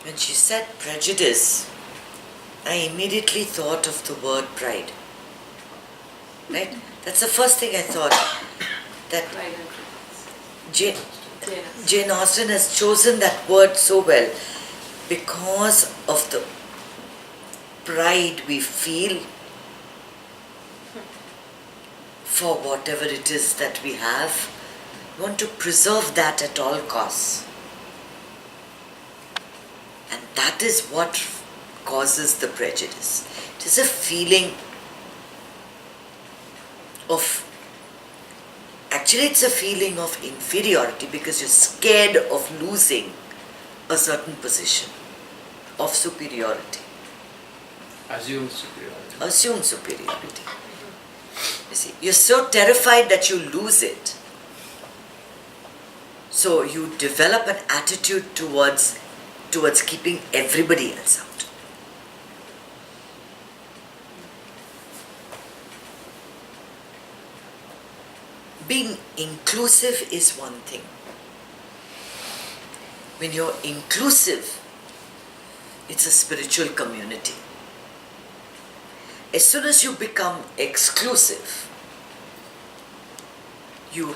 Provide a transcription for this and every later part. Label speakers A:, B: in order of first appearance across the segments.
A: When she said prejudice, I immediately thought of the word pride. Right? That's the first thing I thought. That Jane Austen has chosen that word so well because of the pride we feel for whatever it is that we have. We want to preserve that at all costs. And that is what causes the prejudice. It is a feeling of, actually it's a feeling of inferiority because you're scared of losing a certain position of superiority.
B: Assumed superiority.
A: Assumed superiority. You see, you're so terrified that you lose it. So you develop an attitude towards keeping everybody else out. Being inclusive is one thing. When you're inclusive, it's a spiritual community. As soon as you become exclusive, you've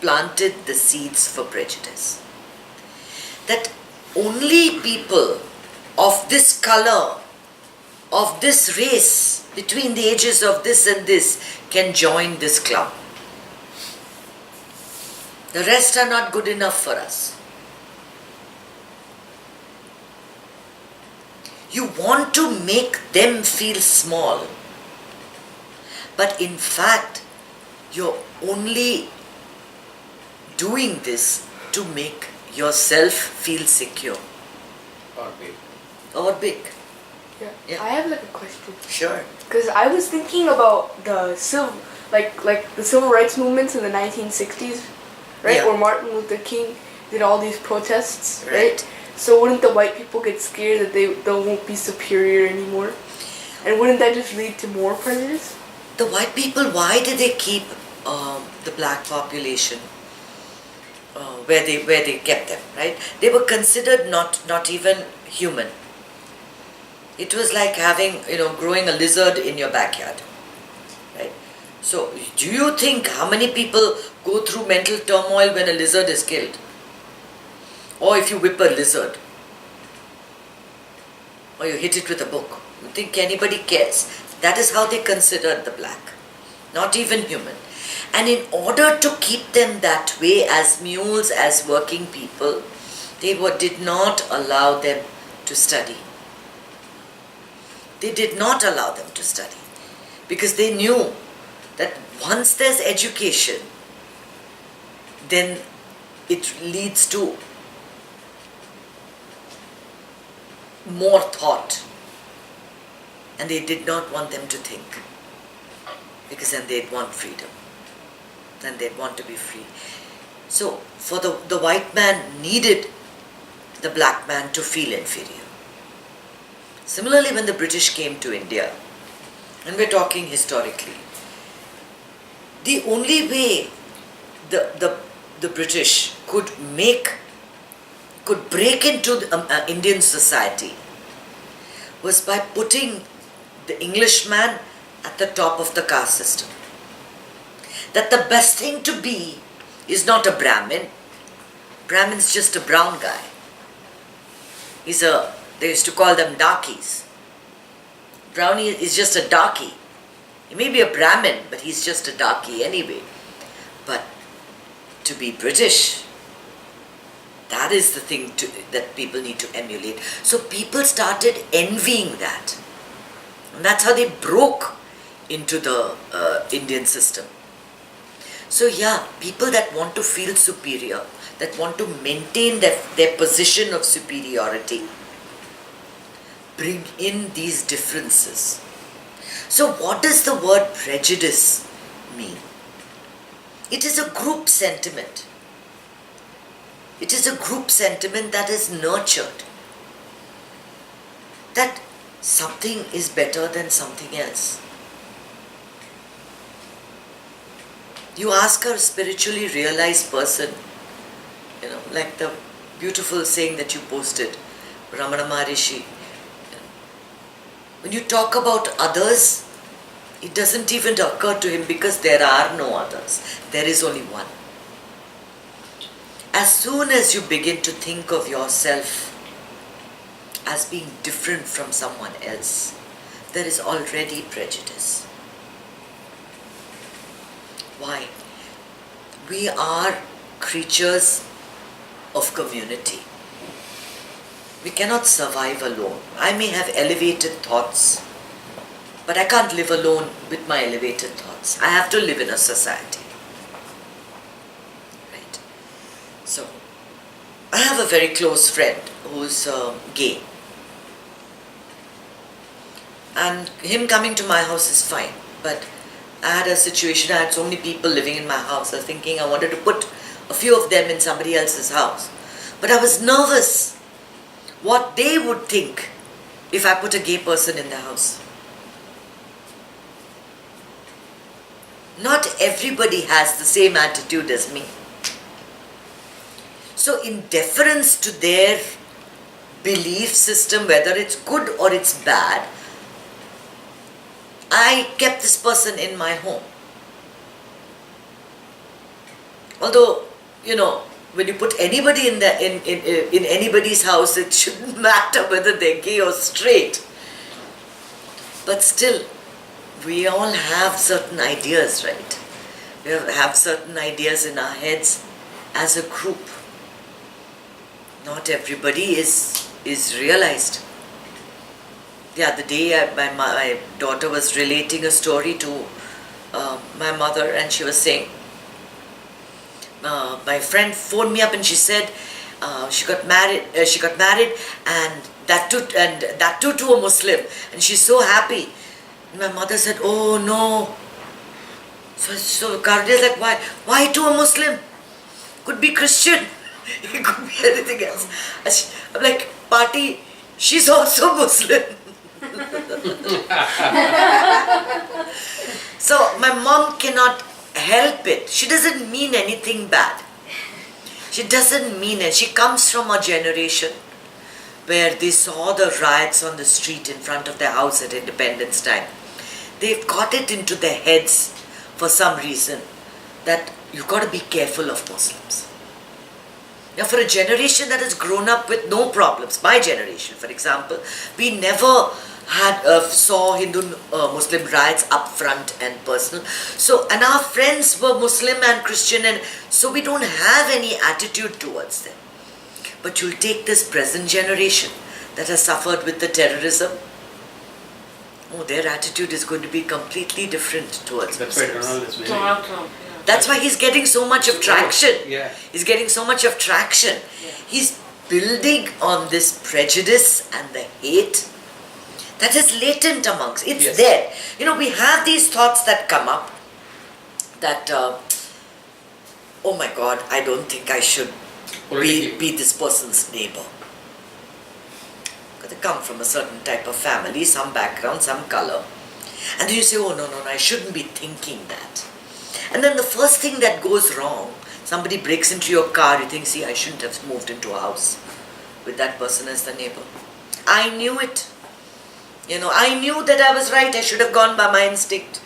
A: planted the seeds for prejudice. That only people of this color, of this race, between the ages of this and this, can join this club. The rest are not good enough for us. You want to make them feel small, but in fact, you're only doing this to make yourself feel secure.
B: Or big.
A: Or big.
C: Yeah. I have like a question.
A: Sure.
C: Because I was thinking about the the civil rights movements in the 1960s, right?
A: Yeah.
C: Where Martin Luther King did all these protests,
A: Right.
C: right? So wouldn't the white people get scared that they won't be superior anymore? And wouldn't that just lead to more prejudice?
A: The white people, why did they keep the black population where they kept them, right? They were considered not even human. It was like having, growing a lizard in your backyard, right? So, do you think how many people go through mental turmoil when a lizard is killed? Or if you whip a lizard? Or you hit it with a book? You think anybody cares? That is how they considered the black. Not even human. And in order to keep them that way as mules, as working people, they did not allow them to study. They did not allow them to study because they knew that once there's education, then it leads to more thought. And they did not want them to think because then they'd want freedom. Then they'd want to be free. So for the white man needed the black man to feel inferior. Similarly, when the British came to India, and we're talking historically, the only way the British could break into the, Indian society was by putting the Englishman at the top of the caste system. That the best thing to be is not a Brahmin. Brahmin's just a brown guy. They used to call them darkies. Brownie is just a darky. He may be a Brahmin, but he's just a darky anyway. But to be British, that is the thing that people need to emulate. So people started envying that. And that's how they broke into the Indian system. So yeah, people that want to feel superior, that want to maintain their position of superiority, bring in these differences. So what does the word prejudice mean? It is a group sentiment. It is a group sentiment that is nurtured. That something is better than something else. You ask a spiritually realized person, like the beautiful saying that you posted, Ramana Maharishi. When you talk about others, it doesn't even occur to him because there are no others. There is only one. As soon as you begin to think of yourself as being different from someone else, there is already prejudice. Why? We are creatures of community. We cannot survive alone. I may have elevated thoughts, but I can't live alone with my elevated thoughts. I have to live in a society. Right? So, I have a very close friend who's gay. And him coming to my house is fine. But I had a situation, I had so many people living in my house. I was thinking I wanted to put a few of them in somebody else's house. But I was nervous what they would think if I put a gay person in the house. Not everybody has the same attitude as me. So in deference to their belief system, whether it's good or it's bad, I kept this person in my home. Although, when you put anybody in anybody's house, it shouldn't matter whether they're gay or straight. But still, we all have certain ideas, right? We have certain ideas in our heads as a group. Not everybody is realized. The other day, my daughter was relating a story to my mother, and she was saying, my friend phoned me up and she said she got married, and that too to a Muslim, and she's so happy. And my mother said, "Oh no." So Kardia's like, why to a Muslim? Could be Christian. It could be anything else. I'm like, Party, she's also Muslim. So my mom cannot help it. She doesn't mean anything bad. She doesn't mean it. She comes from a generation where they saw the riots on the street in front of their house at Independence time. They've got it into their heads for some reason that you've got to be careful of Muslims. Now, for a generation that has grown up with no problems, my generation, for example, we never saw Hindu-Muslim riots up front and personal. So, and our friends were Muslim and Christian, and so we don't have any attitude towards them. But you'll take this present generation that has suffered with the terrorism. Oh, their attitude is going to be completely different towards
B: That's why
A: Muslims.
B: Donald is winning.
C: Donald Trump.
A: That's why he's getting so much of traction.
B: Yeah.
A: He's getting so much of traction.
C: Yeah.
A: He's building on this prejudice and the hate that is latent amongst. It's
B: Yes.
A: there. We have these thoughts that come up that, oh my God, I don't think I should be this person's neighbor. Because they come from a certain type of family, some background, some color. And then you say, oh no, I shouldn't be thinking that. And then the first thing that goes wrong, somebody breaks into your car, you think, see, I shouldn't have moved into a house with that person as the neighbor. I knew it. I knew that I was right. I should have gone by my instinct.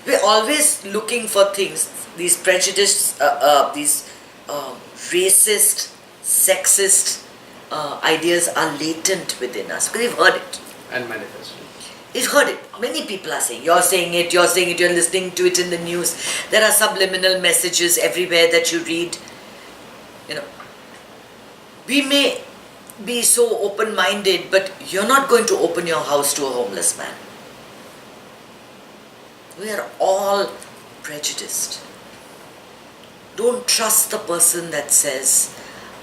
A: We're always looking for things. These prejudice, these racist, sexist ideas are latent within us. Because we've heard it.
B: And manifest.
A: We've heard it. Many people are saying, you're saying it, you're listening to it in the news. There are subliminal messages everywhere that you read. We may be so open-minded, but you're not going to open your house to a homeless man. We are all prejudiced. Don't trust the person that says,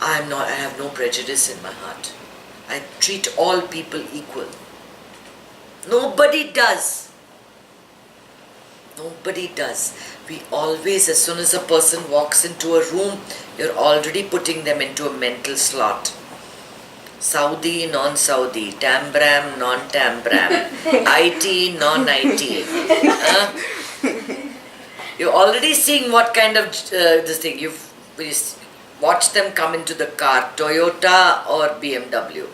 A: I have no prejudice in my heart. I treat all people equal. Nobody does. Nobody does. We always, as soon as a person walks into a room, you're already putting them into a mental slot. Saudi, non-Saudi, Tambram, non-Tambram, IT, non-IT. You're already seeing what kind of this thing. Watch them come into the car, Toyota or BMW.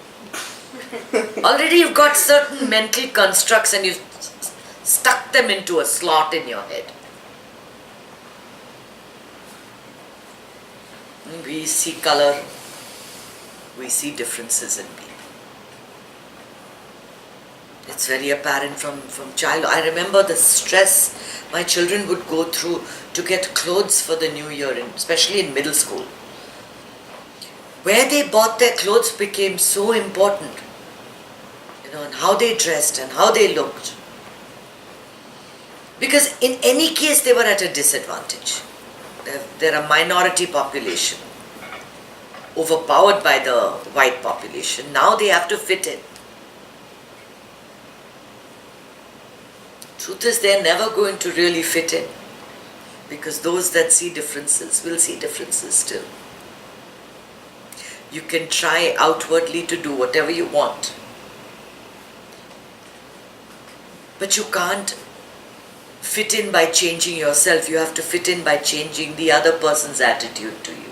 A: Already you've got certain mental constructs and you've stuck them into a slot in your head. We see color, we see differences in people. It's very apparent from childhood. I remember the stress my children would go through to get clothes for the new year, especially in middle school. Where they bought their clothes became so important, and how they dressed and how they looked. Because in any case they were at a disadvantage. They're a minority population, overpowered by the white population. Now they have to fit in. Truth is, they're never going to really fit in, because those that see differences will see differences still. You can try outwardly to do whatever you want, but you can't fit in by changing yourself. You have to fit in by changing the other person's attitude to you.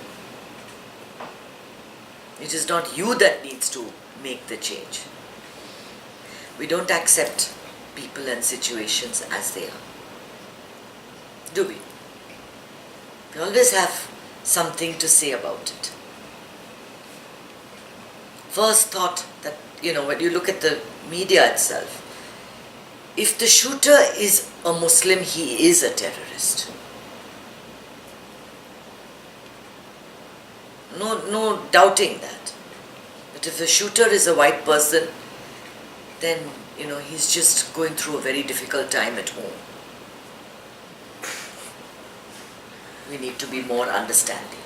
A: It is not you that needs to make the change. We don't accept people and situations as they are, do we? We always have something to say about it. First thought that, when you look at the media itself, if the shooter is a Muslim, he is a terrorist. No doubting that. But if the shooter is a white person, then he's just going through a very difficult time at home. We need to be more understanding.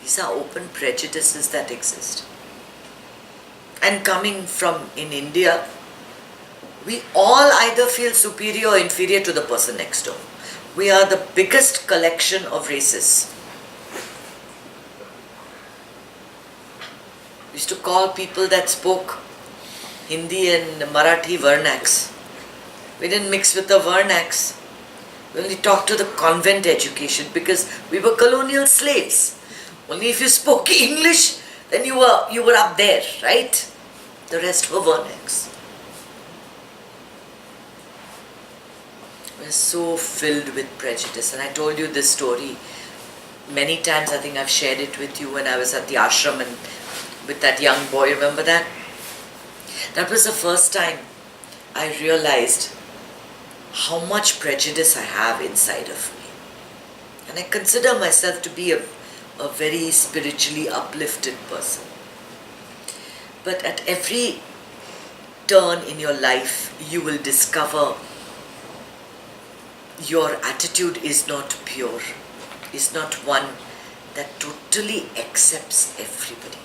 A: These are open prejudices that exist. And coming from in India, we all either feel superior or inferior to the person next door. We are the biggest collection of races. We used to call people that spoke Hindi and Marathi Varnaks. We didn't mix with the Varnaks. We only talked to the convent education because we were colonial slaves. Only if you spoke English, then you were up there, right? The rest were Varnaks. We're so filled with prejudice. And I told you this story many times. I think I've shared it with you when I was at the ashram and with that young boy. Remember that? That was the first time I realized how much prejudice I have inside of me. And I consider myself to be a very spiritually uplifted person. But at every turn in your life, you will discover your attitude is not pure, is not one that totally accepts everybody.